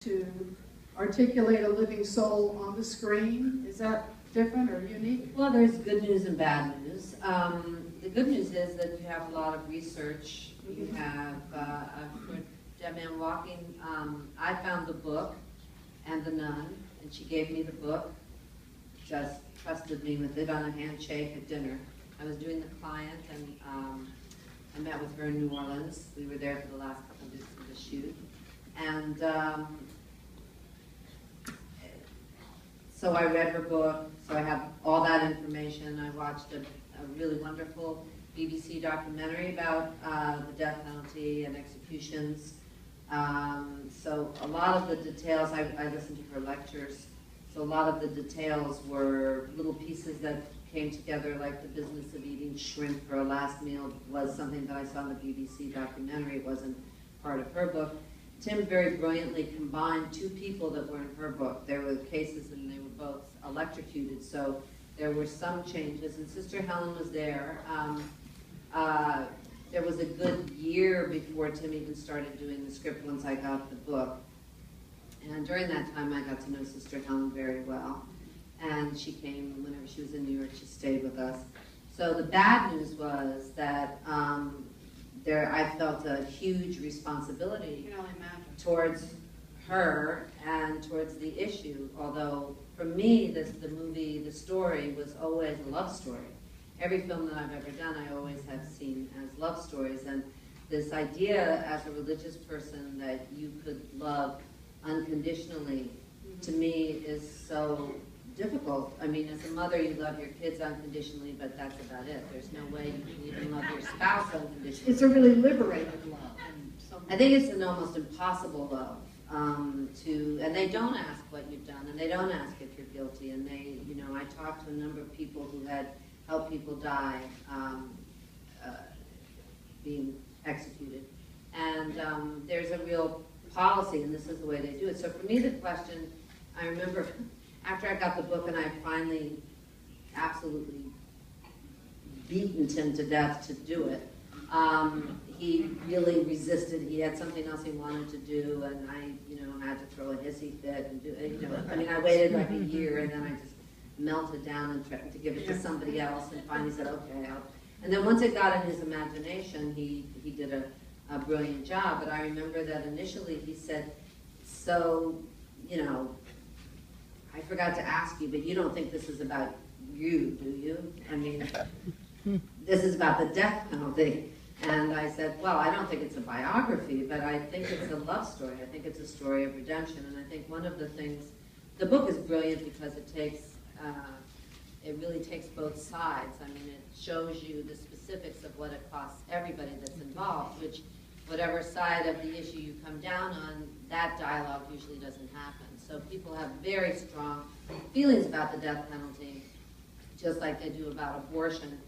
to articulate a living soul on the screen? Is that different or unique? Well, there's good news and bad news. The good news is that you have a lot of research. You have, for Dead Man Walking, I found the book and the nun, and she gave me the book, just trusted me with it on a handshake at dinner. I was doing the client, and I met with her in New Orleans. We were there for the last couple of days of the shoot. And so I read her book, so I have all that information. I watched a really wonderful BBC documentary about the death penalty and executions. So a lot of the details, I listened to her lectures, so a lot of the details were little pieces that came together, like the business of eating shrimp for a last meal was something that I saw in the BBC documentary. It wasn't part of her book. Tim very brilliantly combined two people that were in her book. There were cases and they were both electrocuted, so there were some changes, and Sister Helen was there. There was a good year before Tim even started doing the script once I got the book. And during that time, I got to know Sister Helen very well. And she came whenever she was in New York, she stayed with us. So the bad news was that I felt a huge responsibility towards her and towards the issue. Although for me, the movie, the story was always a love story. Every film that I've ever done, I always have seen as love stories. And this idea as a religious person that you could love unconditionally, to me, is so difficult. I mean, as a mother, you love your kids unconditionally, but that's about it. There's no way you can even love your spouse unconditionally. It's a really liberated love. I think it's an almost impossible love. And they don't ask what you've done, and they don't ask if you're guilty. And they, I talked to a number of people who had helped people die being executed. And there's a real policy, and this is the way they do it. So for me, the question, I remember after I got the book and I finally absolutely beaten Tim to death to do it, he really resisted. He had something else he wanted to do, and I, had to throw a hissy fit and do it. I mean, I waited like a year, and then I just melted down and threatened to give it to somebody else, and finally said, okay. And then once it got in his imagination, he did a brilliant job. But I remember that initially he said, so, I forgot to ask you, but you don't think this is about you, do you? I mean, this is about the death penalty. And I said, well, I don't think it's a biography, but I think it's a love story. I think it's a story of redemption. And I think one of the things, the book is brilliant because it really takes both sides. I mean, it shows you the specifics of what it costs everybody that's involved, which whatever side of the issue you come down on, that dialogue usually doesn't happen. So people have very strong feelings about the death penalty, just like they do about abortion,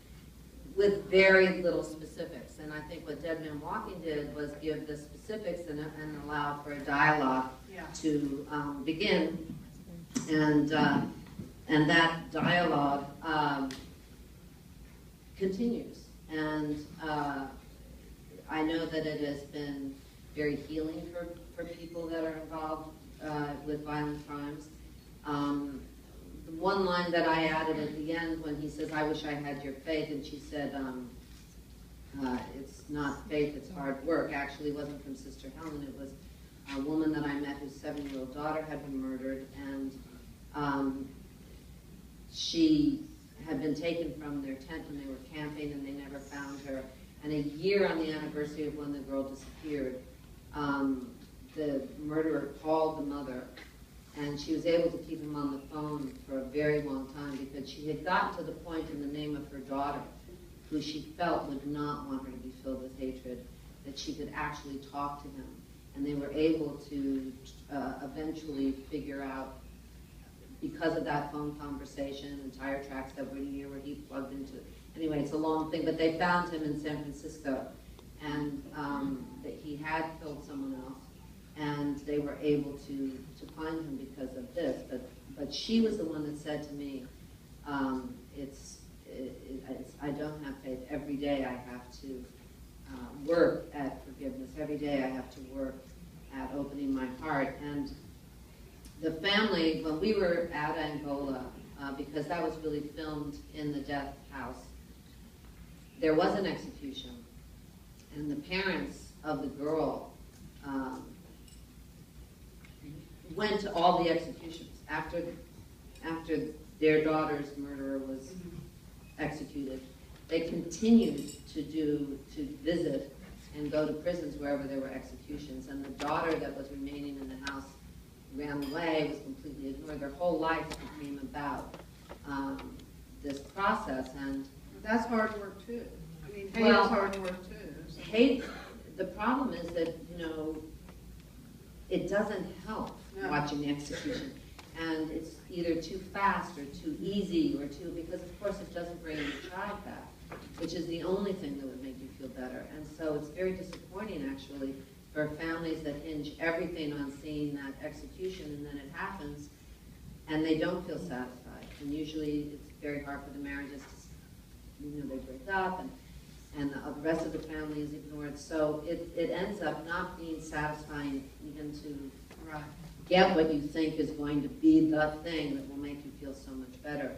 with very little specifics. And I think what Dead Man Walking did was give the specifics and allow for a dialogue to begin. And that dialogue continues. And I know that it has been very healing for people that are involved with violent crimes. The one line that I added at the end when he says, I wish I had your faith, and she said, it's not faith, it's hard work. Actually, it wasn't from Sister Helen. It was a woman that I met whose 7-year-old daughter had been murdered, and she had been taken from their tent when they were camping, and they never found her. And a year on the anniversary of when the girl disappeared, the murderer called the mother, and she was able to keep him on the phone for a very long time because she had gotten to the point in the name of her daughter, who she felt would not want her to be filled with hatred, that she could actually talk to him. And they were able to eventually figure out, because of that phone conversation and tire tracks that were near where he plugged into. Anyway, it's a long thing, but they found him in San Francisco, and that he had killed someone else, and they were able to find him because of this. But she was the one that said to me, I don't have faith. Every day I have to work at forgiveness. Every day I have to work at opening my heart. And the family, when we were at Angola, because that was really filmed in the death house, there was an execution. And the parents of the girl went to all the executions after their daughter's murderer was executed. They continued to visit and go to prisons wherever there were executions. And the daughter that was remaining in the house ran away, was completely ignored. Their whole life became about this process. And That's hard work too. I mean, hate Well, is hard work too. So. hate, the problem is that, it doesn't help No. watching the execution. And it's either too fast or too easy or because of course it doesn't bring your child back, which is the only thing that would make you feel better. And so it's very disappointing actually for families that hinge everything on seeing that execution, and then it happens and they don't feel satisfied. And usually it's very hard for the marriages to, they break up and the rest of the family is ignored. So it ends up not being satisfying even to Right. get what you think is going to be the thing that will make you feel so much better.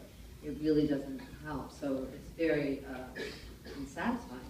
It really doesn't help. So it's very unsatisfying.